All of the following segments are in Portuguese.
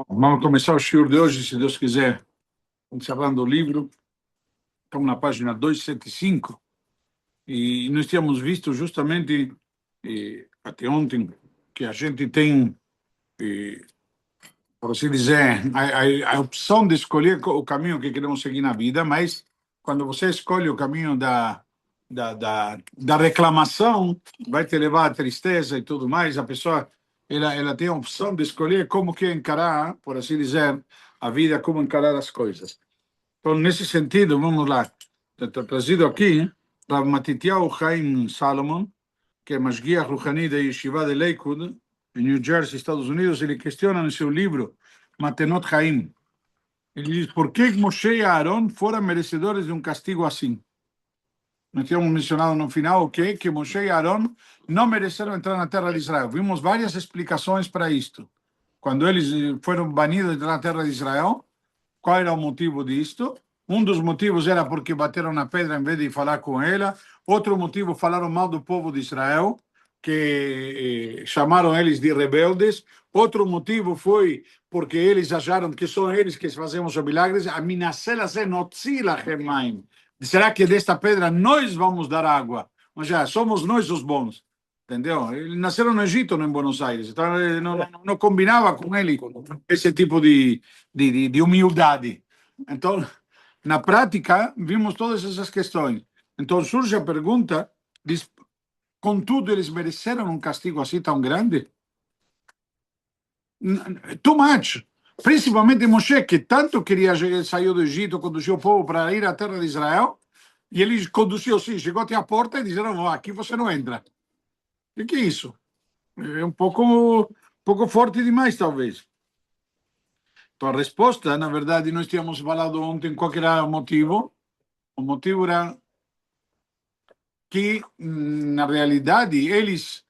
Vamos começar o shiur de hoje, se Deus quiser, encerrando o livro. Estamos na página 275 e nós tínhamos visto justamente até ontem que a gente tem, por assim dizer, a opção de escolher o caminho que queremos seguir na vida, mas quando você escolhe o caminho da reclamação, vai te levar à tristeza e tudo mais. A pessoa ela tem a opção de escolher como quer encarar, por assim dizer, a vida, como encarar as coisas. Então, nesse sentido, vamos lá. Está trazido aqui Rav Matityahu Chaim Salomon, que é Mashgiach Ruhani da Yeshiva de Lakewood, em New Jersey, Estados Unidos. Ele questiona no seu livro Matenot Chaim. Ele diz: por que Moshe e Aaron foram merecedores de um castigo assim? Nós tínhamos mencionado no final que Moshe e Aaron não mereceram entrar na terra de Israel. Vimos várias explicações para isto. Quando eles foram banidos da terra de Israel, qual era o motivo disto? Um dos motivos era porque bateram na pedra em vez de falar com ela. Outro motivo, falaram mal do povo de Israel, que chamaram eles de rebeldes. Outro motivo foi porque eles acharam que são eles que fazemos os milagres. Será que desta pedra nós vamos dar água? Ou seja, somos nós os bons. Entendeu? Eles nasceram no Egito, não em Buenos Aires. Então, não combinava com ele esse tipo de humildade. Então, na prática, vimos todas essas questões. Então, surge a pergunta, diz, contudo, eles mereceram um castigo assim tão grande? Too much. Principalmente Moshe, que tanto queria sair do Egito, conduziu o povo para ir à terra de Israel, e ele conduziu, sim, chegou até a porta e disseram: aqui você não entra. O que é isso? É um pouco forte demais, talvez. Então, a resposta, na verdade, nós tínhamos falado ontem qual era o motivo. O motivo era que, na realidade, eles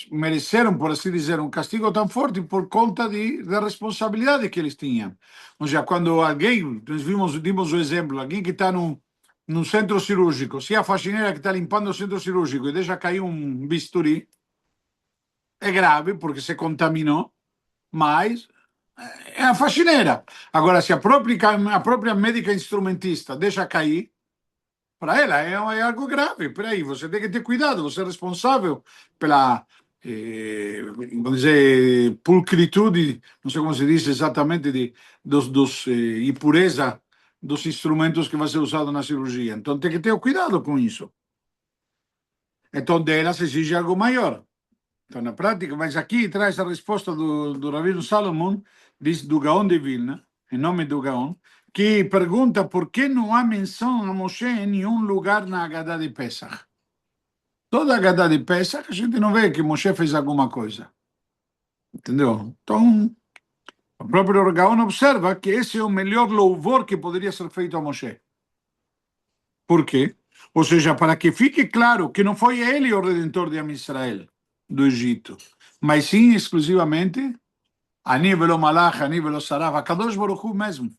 mereceram, por assim dizer, um castigo tão forte por conta da responsabilidade que eles tinham. Ou seja, quando alguém, nós dimos o exemplo, alguém que está num centro cirúrgico, se a faxineira que está limpando o centro cirúrgico e deixa cair um bisturi, é grave porque se contaminou, mas é a faxineira. Agora, se a própria médica instrumentista deixa cair, para ela é algo grave. Peraí, você tem que ter cuidado, você é responsável pela, vamos dizer, pulcritude, não sei como se diz exatamente, e pureza dos instrumentos que vai ser usado na cirurgia. Então, tem que ter cuidado com isso. Então, dela se exige algo maior. Então, na prática, mas aqui traz a resposta do Rabino Salomon, diz do Gaon de Vilna, em nome do Gaon, que pergunta por que não há menção a Moshe em nenhum lugar na Haggadah de Pesach. Toda a Haggadah de Pesach, a gente não vê que Moshe fez alguma coisa. Entendeu? Então, o próprio Gaon observa que esse é o melhor louvor que poderia ser feito a Moshe. Por quê? Ou seja, para que fique claro que não foi ele o redentor de Israel, do Egito, mas sim exclusivamente a nível o Malach, a nível o Saraf, a Kadosh Baruch Hu mesmo.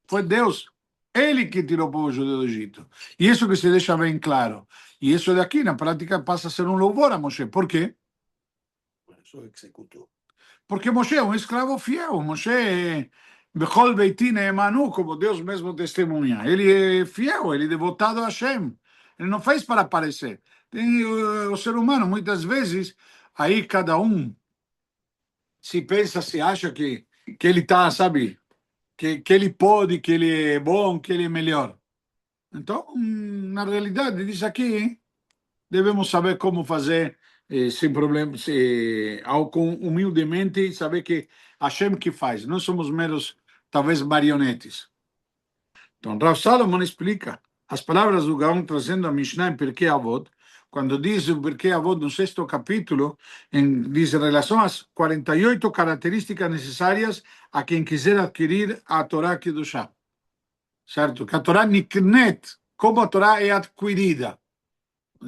Foi Deus. Ele que tirou o povo judeu do Egito. E isso que se deixa bem claro. E isso daqui, na prática, passa a ser um louvor a Moshe. Por quê? Porque Moshe é um escravo fiel. Moshe é Bechol Beiti Neemanu, como Deus mesmo testemunha. Ele é fiel, ele é devotado a Hashem. Ele não fez para aparecer. Tem o ser humano, muitas vezes, aí cada um se pensa, se acha que ele está, sabe, que ele pode, que ele é bom, que ele é melhor. Então, na realidade, diz aqui, devemos saber como fazer sem problema, com humildemente, saber que Hashem que faz, não somos meros, talvez, marionetes. Então, Rav Salomon explica as palavras do Gaon trazendo a Mishnah em Pirkei Avot, quando diz o Pirkei Avot no 6º capítulo, diz em relação às 48 características necessárias a quem quiser adquirir a Torá Kedushá. Certo? Que a Torá niknet, como a Torá é adquirida.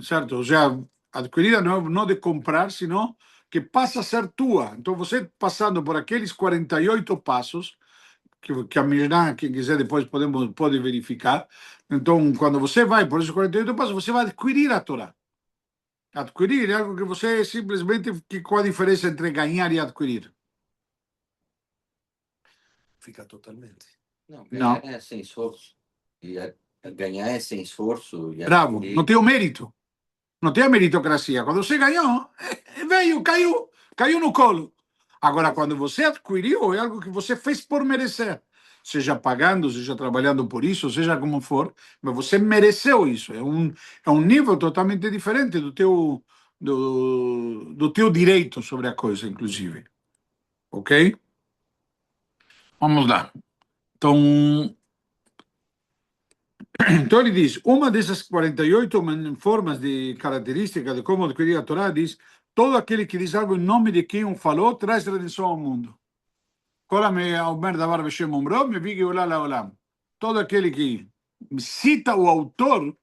Certo? Ou seja, adquirida não de comprar, senão que passa a ser tua. Então, você passando por aqueles 48 passos, que a Mishnah, quem quiser depois pode verificar. Então, quando você vai por esses 48 passos, você vai adquirir a Torá. Adquirir é algo que você simplesmente, qual a diferença entre ganhar e adquirir? fica totalmente. Não, Não. ganhar é sem esforço. E ganhar é sem esforço. Bravo, não tem o mérito. Não tem a meritocracia. Quando você ganhou, veio, caiu no colo. Agora, quando você adquiriu, é algo que você fez por merecer. Seja pagando, seja trabalhando por isso, seja como for, mas você mereceu isso. É um nível totalmente diferente do teu direito sobre a coisa, inclusive. Ok? Vamos lá. Então ele diz, uma dessas 48 formas de característica de como adquirir a Torá diz, todo aquele que diz algo em nome de quem o falou traz redenção ao mundo. Todo aquele que cita o autor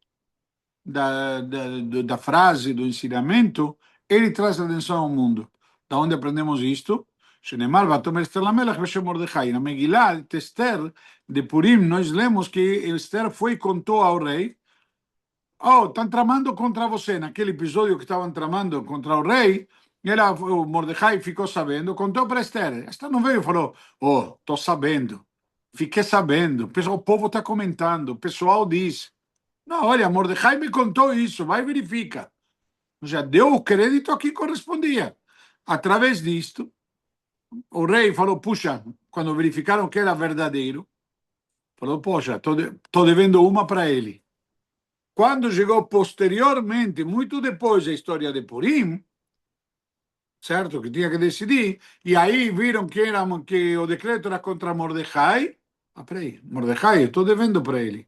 da frase, do ensinamento, ele traz redenção ao mundo. Da onde aprendemos isto? שנאמר, ותאמר אסתר למלך בשם מרדכי. Na Megilá de Esther, de Purim, nós lemos que Esther foi e contou ao rei, estão tramando contra você. Naquele episódio que estavam tramando contra o rei, o Mordecai ficou sabendo, contou para Esther. Esther não veio e falou, estou sabendo, fiquei sabendo, o povo está comentando, o pessoal diz. Não, olha, Mordecai me contou isso, vai e verifica. Já deu o crédito a quem correspondia. Através disto, o rei falou, puxa, quando verificaram que era verdadeiro, falou, poxa, estou devendo uma para ele. Quando chegou posteriormente, muito depois da história de Purim, certo, que tinha que decidir, e aí viram que o decreto era contra Mordecai, peraí, Mordecai, eu estou devendo para ele.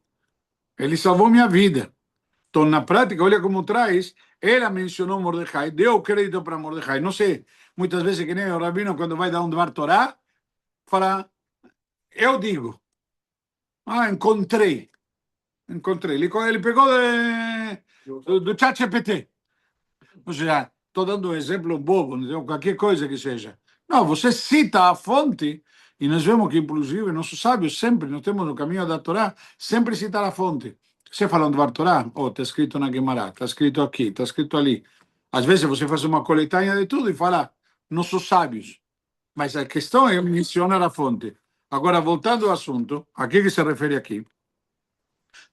Ele salvou minha vida. Então, na prática, olha como traz, ela mencionou Mordecai, deu crédito para Mordecai. Não sei, muitas vezes que nem o rabino, quando vai dar um Dvar Torá, fala, eu digo, encontrei. Ele pegou do ChatGPT. Ou seja, estou dando um exemplo bobo, não, qualquer coisa que seja. Não, você cita a fonte, e nós vemos que, inclusive, nossos sábios sempre, nós temos no caminho da Torá, sempre citar a fonte. Você falando do Torá, está escrito na Guimará, está escrito aqui, está escrito ali. Às vezes você faz uma coletânea de tudo e fala, nossos sábios. Mas a questão é mencionar a fonte. Agora, voltando ao assunto, a que se refere aqui?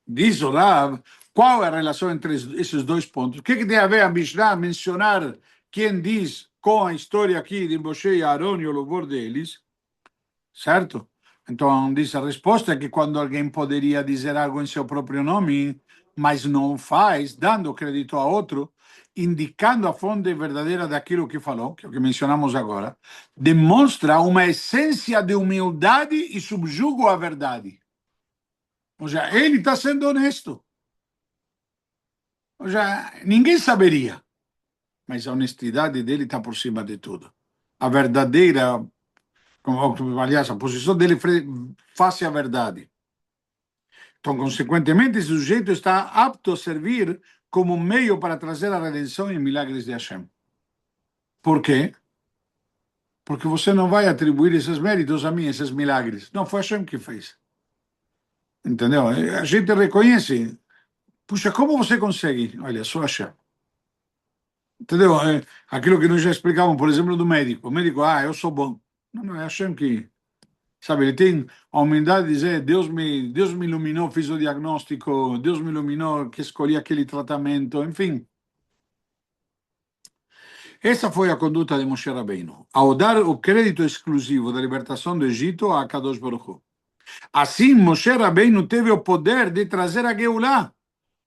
Diz o Rav, qual é a relação entre esses dois pontos? O que tem a ver a Mishnah mencionar quem diz com a história aqui de Moshe e Aaron e o louvor deles? Certo? Então, diz a resposta é que quando alguém poderia dizer algo em seu próprio nome, mas não faz, dando crédito a outro, indicando a fonte verdadeira daquilo que falou, que é o que mencionamos agora, demonstra uma essência de humildade e subjugo à verdade. Ou seja, ele está sendo honesto. Ou seja, ninguém saberia, mas a honestidade dele está por cima de tudo. A verdadeira, aliás, a posição dele face à verdade. Então, consequentemente, esse sujeito está apto a servir como meio para trazer a redenção e milagres de Hashem. Por quê? Porque você não vai atribuir esses méritos a mim, esses milagres. Não, foi Hashem que fez. Entendeu? A gente reconhece. Puxa, como você consegue? Olha, só Hashem. Entendeu? Aquilo que nós já explicávamos, por exemplo, do médico. O médico, eu sou bom. Não, é Hashem que... Sabe, ele tem a humildade de dizer, Deus me iluminou, fiz o diagnóstico, Deus me iluminou, que escolhi aquele tratamento, enfim. Essa foi a conduta de Moshe Rabbeinu, ao dar o crédito exclusivo da libertação do Egito a Kadosh Baruch Hu. Assim, Moshe Rabbeinu teve o poder de trazer a Geulah,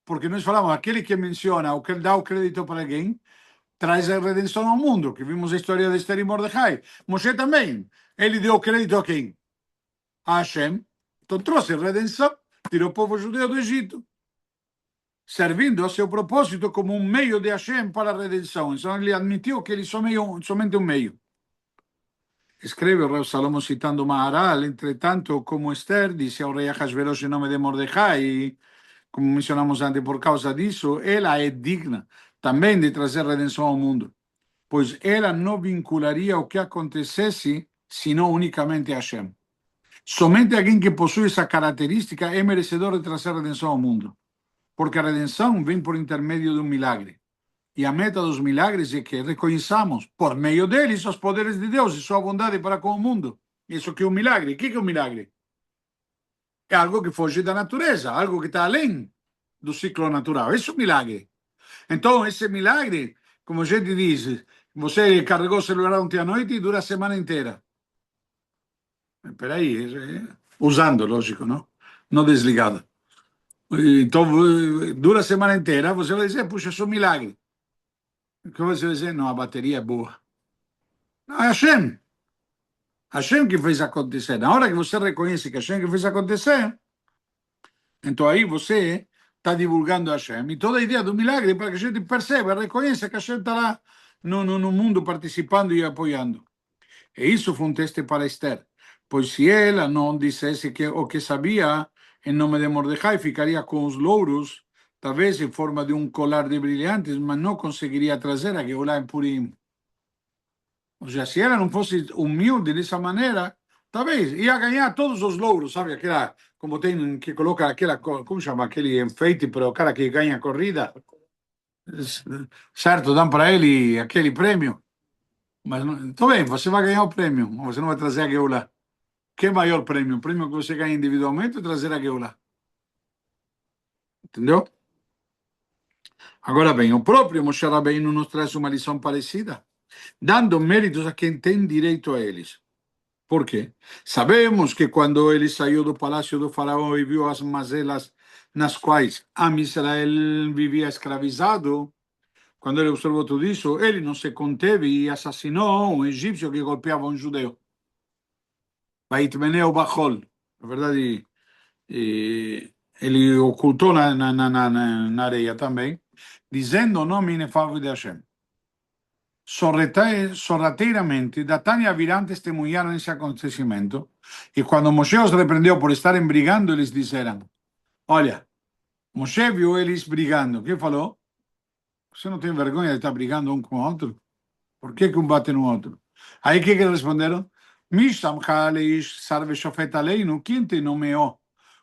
porque nós falamos, aquele que menciona, ou que dá o crédito para alguém, traz a redenção ao mundo, que vimos a história de Esther e Mordecai. Moshe também, ele deu crédito a quem? A Hashem. Então trouxe redenção, tirou o povo judeu do Egito, servindo a seu propósito como um meio de Hashem para a redenção. Então ele admitiu que ele somente um meio. Escreve o Rav Salomo citando Maharal, entretanto, como Esther disse ao rei Ahasverosh em nome de Mordecai, como mencionamos antes, por causa disso, ela é digna também de trazer redenção ao mundo, pois ela não vincularia o que acontecesse, senão unicamente a Hashem. Somente alguém que possui essa característica é merecedor de trazer redenção ao mundo, porque a redenção vem por intermédio de um milagre. E a meta dos milagres é que reconheçamos, por meio deles, os poderes de Deus e sua bondade para com o mundo. Isso que é um milagre. O que é um milagre? É algo que foge da natureza, algo que está além do ciclo natural. Isso é um milagre. Então, esse milagre, como a gente diz, você carregou o celular ontem à noite e dura a semana inteira. Peraí, usando, lógico, não? Não desligado. Então, dura a semana inteira, você vai dizer, puxa, isso é um milagre. O que você vai dizer? Não, a bateria é boa. Não, é Hashem. Hashem que fez acontecer. Na hora que você reconhece que Hashem que fez acontecer, então aí você está divulgando Hashem. E toda a ideia do milagre é para que a gente perceba, reconheça que Hashem está lá no mundo participando e apoiando. E isso foi um teste para Esther. Pois se ela não dissesse que o que sabia, em nome de Mordecai, ficaria com os louros, talvez em forma de um colar de brilhantes, mas não conseguiria trazer a Geulah em Purim. Ou seja, se ela não fosse humilde dessa maneira, talvez ia ganhar todos os louros, sabe? Aquela, como tem, que coloca aquela, como chama? Aquele enfeite para o cara que ganha a corrida. Certo, dão para ele aquele prêmio. Mas, tudo bem, você vai ganhar o prêmio, mas você não vai trazer a Geulah. Que é maior prêmio? O prêmio que você ganha individualmente ou trazer a Geulah? Entendeu? Agora bem, o próprio Moshe Rabbeinu nos traz uma lição parecida, dando méritos a quem tem direito a eles. Por quê? Sabemos que quando ele saiu do palácio do faraó e viu as mazelas nas quais Am Israel vivia escravizado, quando ele observou tudo isso, ele não se conteve e assassinou um egípcio que golpeava um judeu. Vaitmeneu Bachol. Na verdade, ele ocultou na areia também, dizendo o nome inefável de Hashem. Sorrateiramente, Datán e Abiram testemunharam esse acontecimento, e quando Moshe os repreendeu por estarem brigando, eles disseram, olha, Moshe viu eles brigando, o que falou? Você não tem vergonha de estar brigando um com o outro? Por que um bate no outro? Aí o que eles responderam? Mishtam Kaaleish Sarve Shofet Aleinu, quem te nomeou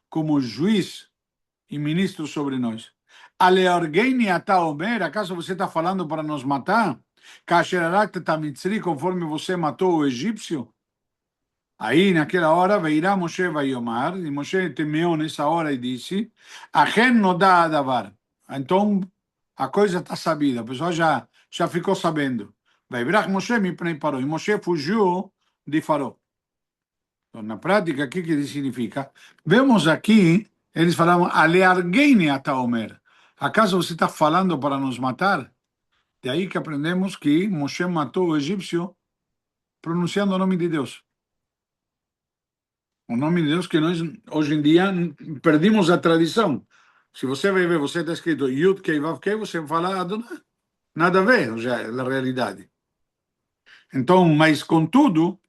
como juiz e ministro sobre nós? Aleorgeini ata omer, acaso você está falando para nos matar? Kasher arakta mitzri, conforme você matou o egípcio? Aí, naquela hora, veirá Moshe vaiomar, e Moshe temeu nessa hora e disse, Achen no dá adavar. Então, a coisa está sabida, a pessoa já ficou sabendo. Vaibrach Moshe me preparou, e Moshe fugiu de Faraó. Então, na prática, o que significa? Vemos aqui, eles falavam, Aleargeini ata omer. Acaso você está falando para nos matar? De aí que aprendemos que Moshe matou o egípcio pronunciando o nome de Deus. O nome de Deus que nós, hoje em dia, perdemos a tradição. Se você vai ver, você está escrito Yud Kei Vav Kei, você fala Adonai. Nada a ver, já é a realidade. Então, mas contudo,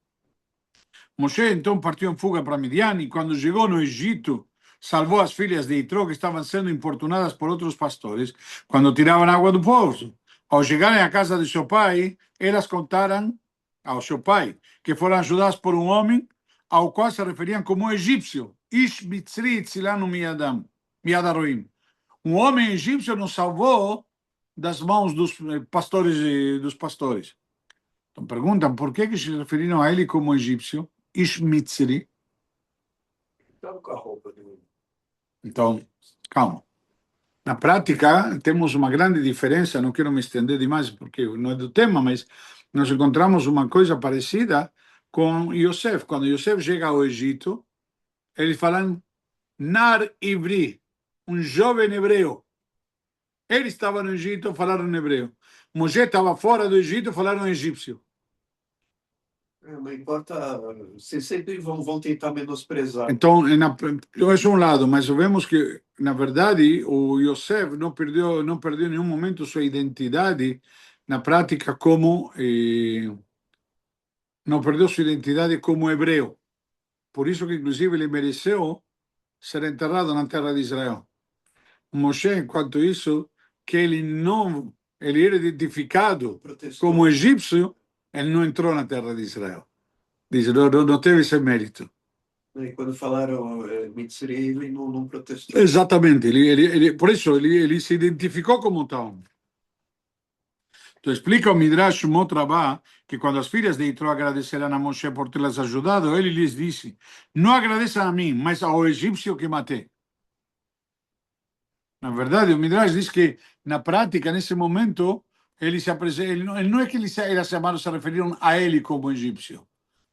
Moshe então partiu em fuga para Midian e quando chegou no Egito, salvou as filhas de Itró que estavam sendo importunadas por outros pastores quando tiravam água do poço. Ao chegarem à casa de seu pai, elas contaram ao seu pai que foram ajudadas por um homem ao qual se referiam como egípcio. Ish Mitzri Tzilanu Miadaroim. Um homem egípcio nos salvou das mãos dos pastores dos pastores. Então perguntam por que se referiram a ele como egípcio? Ish Mitzri. Estava com a roupa do. Então, calma. Na prática, temos uma grande diferença, não quero me estender demais porque não é do tema, mas nós encontramos uma coisa parecida com Yosef. Quando Yosef chega ao Egito, eles falam Nar Ivri, um jovem hebreu. Ele estava no Egito, falaram em hebreu. Moshe estava fora do Egito, falaram em egípcio. Não importa, vocês sempre vão tentar menosprezar. Então, esse é um lado, mas vemos que, na verdade, o Yosef não perdeu em nenhum momento sua identidade, na prática, não perdeu sua identidade como hebreu. Por isso que, inclusive, ele mereceu ser enterrado na terra de Israel. Moshe, enquanto isso, que ele era identificado como egípcio, ele não entrou na terra de Israel. Diz, não teve esse mérito. E quando falaram Mitzri, ele não protestou. Exatamente, por isso ele se identificou como tal. Então explica o Midrash Motrabá que quando as filhas de Yitro agradeceram a Moshe por tê-las ajudado, ele lhes disse, não agradeçam a mim, mas ao egípcio que matei. Na verdade, o Midrash diz que, na prática, nesse momento, ele se apresenta, ele não é que eles amaram se referiram a ele como egípcio.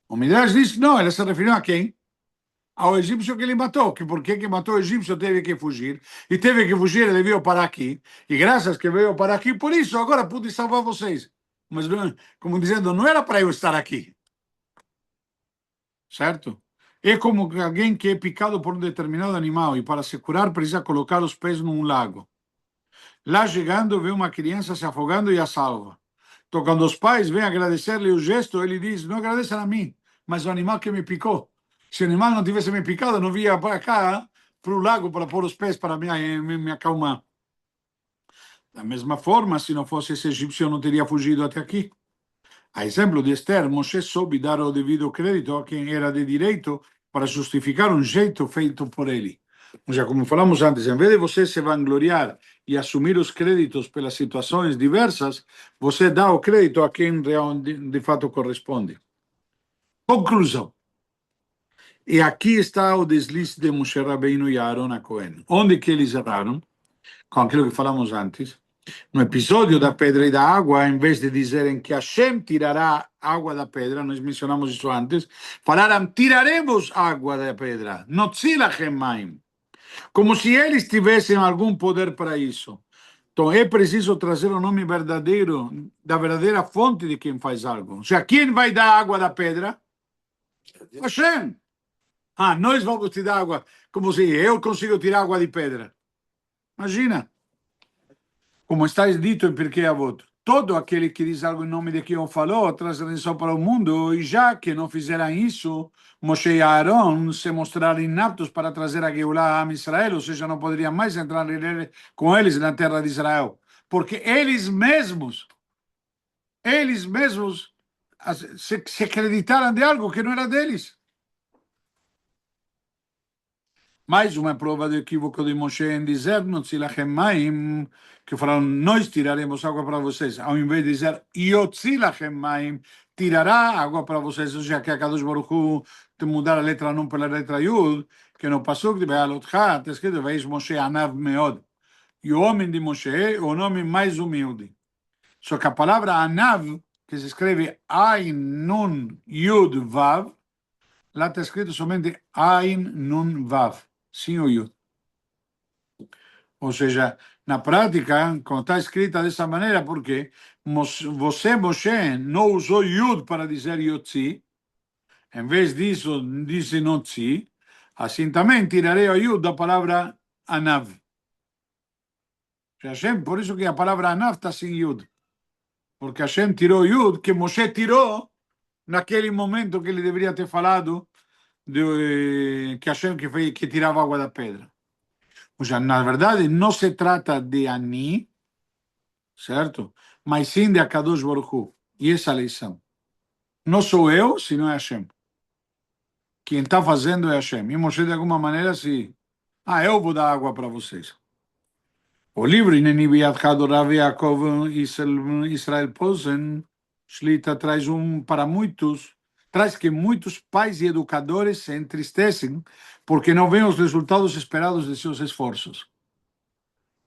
O Midrash diz que não, eles se referiram a quem? Ao egípcio que ele matou, que porque que matou o egípcio teve que fugir, e teve que fugir, ele veio para aqui, e graças que veio para aqui, por isso agora pude salvar vocês. Mas, como dizendo, não era para eu estar aqui, certo? É como alguém que é picado por um determinado animal e para se curar precisa colocar os pés num lago. Lá chegando, vê uma criança se afogando e a salva. Então, quando os pais vêm agradecer-lhe o gesto, ele diz, não agradeçam a mim, mas o animal que me picou. Se o animal não tivesse me picado, não via para cá, para o lago, para pôr os pés para me acalmar. Da mesma forma, se não fosse esse egípcio, eu não teria fugido até aqui. A exemplo de Esther, Moshe soube dar o devido crédito a quem era de direito para justificar um jeito feito por ele. Ou seja, como falamos antes, em vez de você se vangloriar e assumir os créditos pelas situações diversas, você dá o crédito a quem de fato corresponde. Conclusão. E aqui está o deslize de Moshe Rabbeinu e Aaron a Cohen. Onde que eles erraram? Com aquilo que falamos antes. No episódio da pedra e da água, em vez de dizerem que Hashem tirará água da pedra, nós mencionamos isso antes, falaram, tiraremos água da pedra, notzilachem maim, como se eles tivessem algum poder para isso. Então é preciso trazer o nome verdadeiro, da verdadeira fonte de quem faz algo. Ou seja, quem vai dar água da pedra? Hashem. Ah, nós vamos te dar água, como se eu consigo tirar água de pedra. Imagina. Como está dito em Pirkei Avot, todo aquele que diz algo em nome de quem eu falou traz redenção para o mundo, e já que não fizeram isso, Moshe e Aaron se mostraram inaptos para trazer a Geulah a Israel, ou seja, não poderiam mais entrar com eles na terra de Israel, porque eles mesmos se acreditaram de algo que não era deles. Mais uma prova do equívoco de Moshe em dizer, Notzilachem Maim, que falaram, nós tiraremos água para vocês, ao invés de dizer, Yotzilachem Maim, tirará água para vocês, ou seja, que a Kadosh Baruch Hu te mudar a letra não pela letra Yud, que no Pasuk de Be'alotcha, está escrito, veis Moshe Anav Meod. E o homem de Moshe é o nome mais humilde. Só que a palavra Anav, que se escreve Ain Nun Yud Vav, lá está escrito somente Ain Nun Vav. Sim ou Yud. Ou seja, na prática, quando está escrita dessa maneira, porque você, Moshe, não usou Yud para dizer Yotzi, em vez disso, disse Notzi, assim também tirarei a Yud da palavra Anav. Hashem, por isso que a palavra Anav está sem Yud. Porque Hashem tirou Yud, que Moshe tirou naquele momento que ele deveria ter falado que Hashem que tirava água da pedra. Ou seja, na verdade, não se trata de Ani, certo? Mas sim de Akadosh Baruch Hu. E essa é a lição. Não sou eu, senão é Hashem. Quem está fazendo é Hashem. E Moshe, de alguma maneira, se... eu vou dar água para vocês. O livro Ineni Biadcha do Rav Yaakov Israel Posen, Shlita traz para muitos, traz que muitos pais e educadores se entristecem porque não veem os resultados esperados de seus esforços.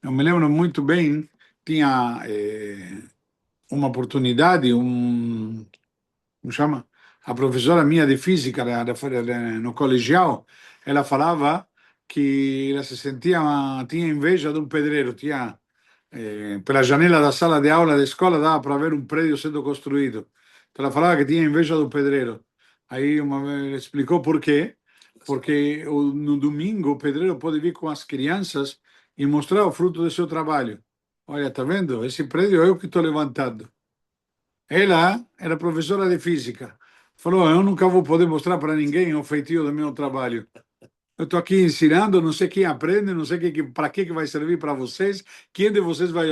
Eu me lembro muito bem, tinha uma oportunidade, como chama? A professora minha de física no colegial, ela falava que ela se sentia, tinha inveja de um pedreiro, tinha, pela janela da sala de aula da escola dava para ver um prédio sendo construído. Então ela falava que tinha inveja do pedreiro. Aí uma vez explicou por quê. Porque no domingo o pedreiro pode vir com as crianças e mostrar o fruto do seu trabalho. Olha, tá vendo? Esse prédio é eu que estou levantando. Ela era professora de física. Falou, eu nunca vou poder mostrar para ninguém o feitio do meu trabalho. Eu estou aqui ensinando, não sei quem aprende, não sei para que vai servir para vocês, quem de vocês vai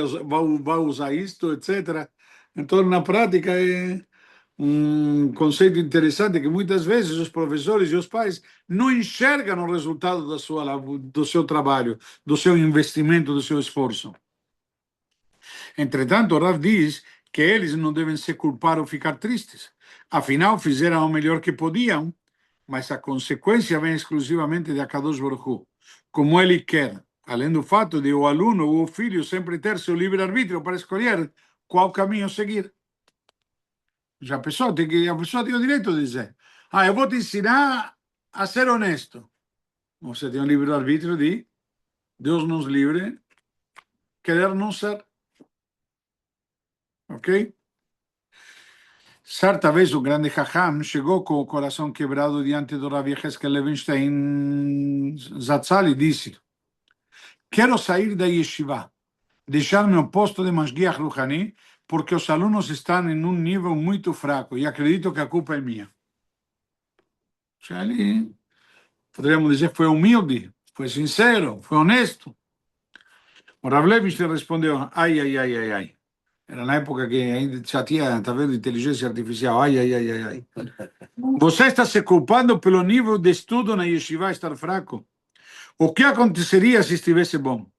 usar isto, etc. Então, na prática, é um conceito interessante que muitas vezes os professores e os pais não enxergam o resultado do seu trabalho, do seu investimento, do seu esforço. Entretanto, o Rav diz que eles não devem se culpar ou ficar tristes. Afinal, fizeram o melhor que podiam, mas a consequência vem exclusivamente de Akadosh Baruch Hu, como ele quer, além do fato de o aluno ou o filho sempre ter seu livre-arbítrio para escolher qual caminho seguir. Já a pessoa tem o direito de dizer, eu vou te ensinar a ser honesto. Você tem o livre-arbítrio de Deus nos livre, querer não ser. Ok? Certa vez o grande Chacham chegou com o coração quebrado diante do Rav Yecheskel Levinstein Zatzal e disse: quero sair da yeshiva, deixar meu posto de Mashgiach Ruhani, porque os alunos estão em um nível muito fraco e acredito que a culpa é minha. Ele, poderíamos dizer, foi humilde, foi sincero, foi honesto. O Rav Levinstein respondeu: ai, ai, ai, ai, ai. Era na época que ainda já tinha, tá vendo, inteligência artificial. Ai, ai, ai, ai, ai. Você está se culpando pelo nível de estudo na yeshiva estar fraco? O que aconteceria se estivesse bom?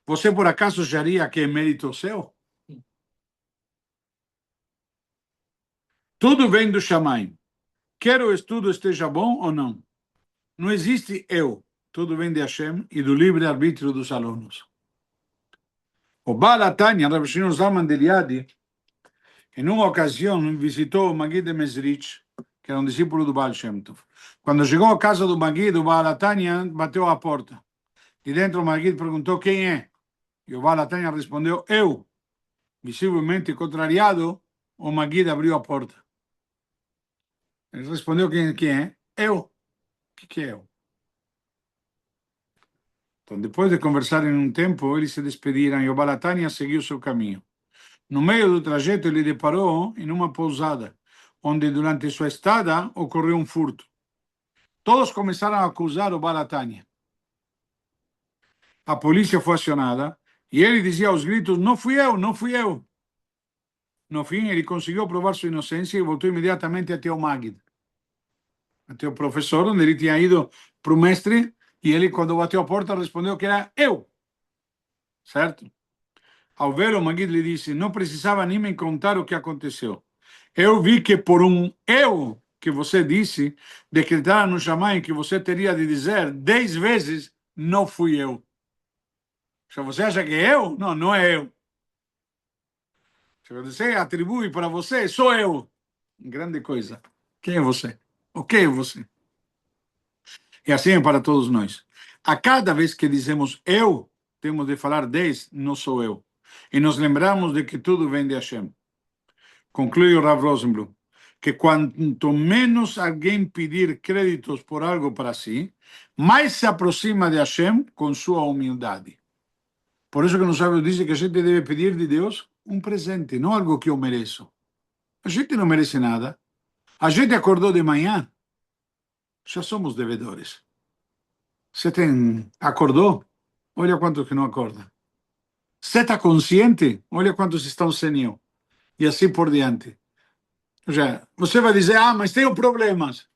Você, por acaso, acharia que é mérito seu? Tudo vem do Shamayim. Quer o estudo esteja bom ou não. Não existe eu. Tudo vem de Hashem e do livre-arbítrio dos alunos. O Baal HaTanya, Rav Shimon Zalman de Liadi, em uma ocasião, visitou o Magid de Mezrich, que era um discípulo do Baal Shem Tov. Quando chegou à casa do Magid, o Baal HaTanya bateu à porta. E dentro o Magid perguntou quem é. E o Baal HaTanya respondeu, eu. Visivelmente contrariado, o Magid abriu a porta. Ele respondeu quem é. Eu. O que é eu? Então, depois de conversarem um tempo, eles se despediram e o Baal HaTanya seguiu seu caminho. No meio do trajeto, ele deparou em uma pousada, onde durante sua estada ocorreu um furto. Todos começaram a acusar o Baal HaTanya. A polícia foi acionada e ele dizia aos gritos, não fui eu, não fui eu. No fim, ele conseguiu provar sua inocência e voltou imediatamente até o Magid, até o professor, onde ele tinha ido para o mestre, e ele, quando bateu a porta, respondeu que era eu. Certo? Ao ver, o Magid lhe disse, não precisava nem me contar o que aconteceu. Eu vi que por um eu que você disse, decretaram no Shamayim que você teria de dizer 10 vezes, não fui eu. Se você acha que é eu, não, não é eu. Se você atribui para você, sou eu. Grande coisa. Quem é você? O que é você? E assim é para todos nós. A cada vez que dizemos eu, temos de falar 10, não sou eu. E nos lembramos de que tudo vem de Hashem. Conclui o Rav Rosenblum, que quanto menos alguém pedir créditos por algo para si, mais se aproxima de Hashem com sua humildade. Por isso que nos sábios dizem que a gente deve pedir de Deus um presente, não algo que eu mereço. A gente não merece nada. A gente acordou de manhã, já somos devedores. Você acordou? Olha quantos que não acorda. Você está consciente? Olha quantos estão senil. E assim por diante. Ou seja, você vai dizer, mas tenho problemas.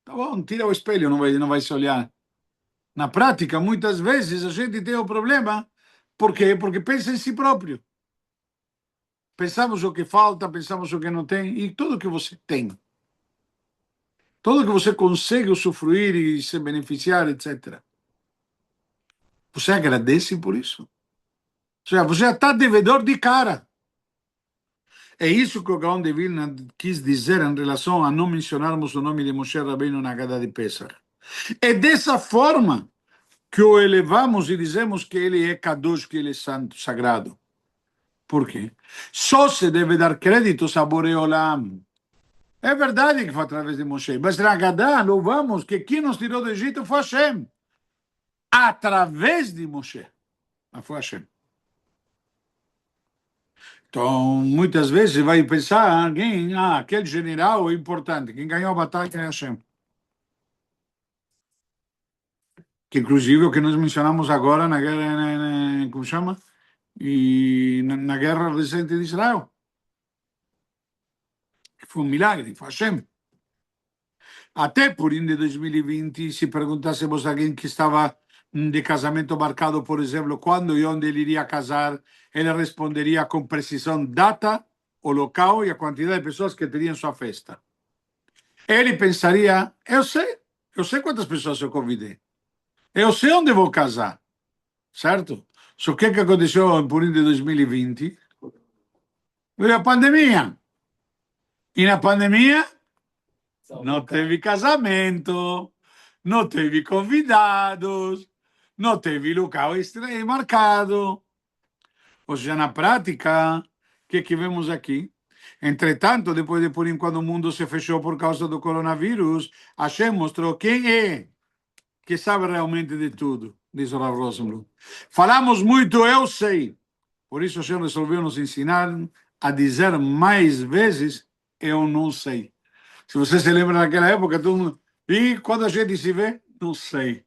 Tá bom, tira o espelho, não vai se olhar. Na prática, muitas vezes a gente tem o problema. Por quê? Porque pensa em si próprio. Pensamos o que falta, pensamos o que não tem, e tudo que você tem. Tudo que você consegue usufruir e se beneficiar, etc. Você agradece por isso. Ou seja, você já está devedor de cara. É isso que o Gaon de Vilna quis dizer em relação a não mencionarmos o nome de Moshe Rabbeinu na Haggadah de Pesach. É dessa forma que o elevamos e dizemos que ele é Kadosh, que ele é santo, sagrado. Por quê? Só se deve dar créditos a Boreolam. É verdade que foi através de Moshe, mas na Haggadah louvamos que quem nos tirou do Egito foi Hashem. Através de Moshe. Mas foi Hashem. Então, muitas vezes vai pensar alguém, aquele general é importante, quem ganhou a batalha é Hashem. Que inclusive o que nós mencionamos agora na guerra, como chama? E na guerra recente de Israel. Foi um milagre, foi Hashem. Até por em 2020, se perguntássemos a alguém que estava de casamento marcado, por exemplo, quando e onde ele iria casar, ele responderia com precisão data o local e a quantidade de pessoas que teriam sua festa. Ele pensaria, eu sei quantas pessoas eu convidei. Eu sei onde vou casar, certo? Só que aconteceu em Purim de 2020? Veio a pandemia. E na pandemia não teve casamento, não teve convidados, não teve local marcado. Ou seja, na prática, o que vemos aqui? Entretanto, depois de Purim, quando o mundo se fechou por causa do coronavírus, Hashem mostrou quem é que sabe realmente de tudo, diz o Rav Rosenblum. Falamos muito, eu sei. Por isso, o Senhor resolveu nos ensinar a dizer mais vezes, eu não sei. Se você se lembra naquela época, todo mundo... E quando a gente se vê? Não sei.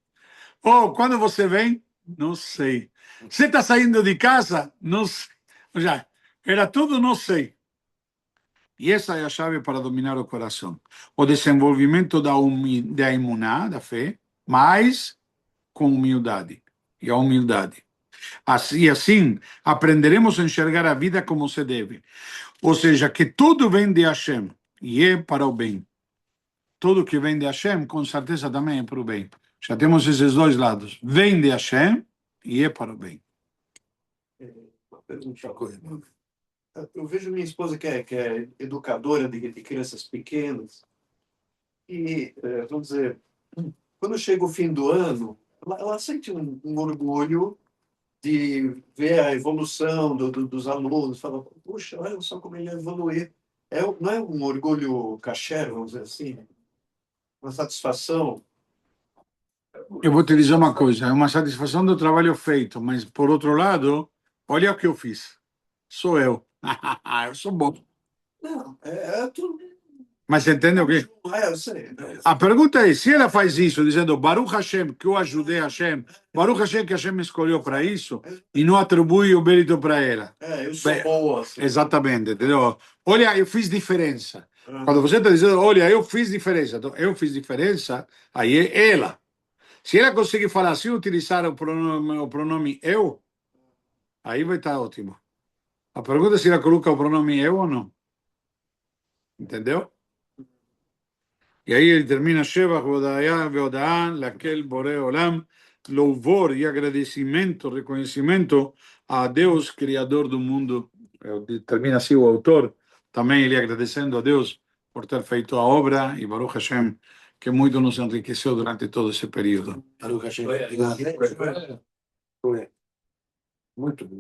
Ou quando você vem? Não sei. Você está saindo de casa? Não sei. Ou seja, era tudo não sei. E essa é a chave para dominar o coração. O desenvolvimento da imuná, da fé, mas com humildade. E a humildade. Assim, aprenderemos a enxergar a vida como se deve. Ou seja, que tudo vem de Hashem e é para o bem. Tudo que vem de Hashem, com certeza também é para o bem. Já temos esses dois lados. Vem de Hashem e é para o bem. Uma pergunta. Eu vejo minha esposa que é educadora de crianças pequenas e, vamos dizer, quando chega o fim do ano, ela sente um orgulho de ver a evolução dos alunos, fala, puxa, olha só como ele evoluiu. Não é um orgulho kasher, vamos dizer assim? Uma satisfação? Eu vou te dizer uma coisa, é uma satisfação do trabalho feito, mas, por outro lado, olha o que eu fiz. Sou eu. Eu sou bom. Não, tudo. Mas você entende o quê? Eu sei. A pergunta é, se ela faz isso, dizendo Baruch Hashem, que eu ajudei Hashem, Baruch Hashem que Hashem me escolheu para isso, e não atribui o mérito para ela. Eu sou boa. Assim. Exatamente, entendeu? Olha, eu fiz diferença. Quando você está dizendo, olha, eu fiz diferença, então, eu fiz diferença, aí é ela. Se ela conseguir falar sem utilizar o pronome eu, aí vai estar ótimo. A pergunta é se ela coloca o pronome eu ou não. Entendeu? E aí ele termina Shevach, Vodaya, Veodá, Laquel, Boré, Olam, louvor e agradecimento, reconhecimento a Deus, Criador do mundo. Termina assim o autor, também ele agradecendo a Deus por ter feito a obra e Baruch Hashem, que muito nos enriqueceu durante todo esse período. Baruch Hashem. Muito bom.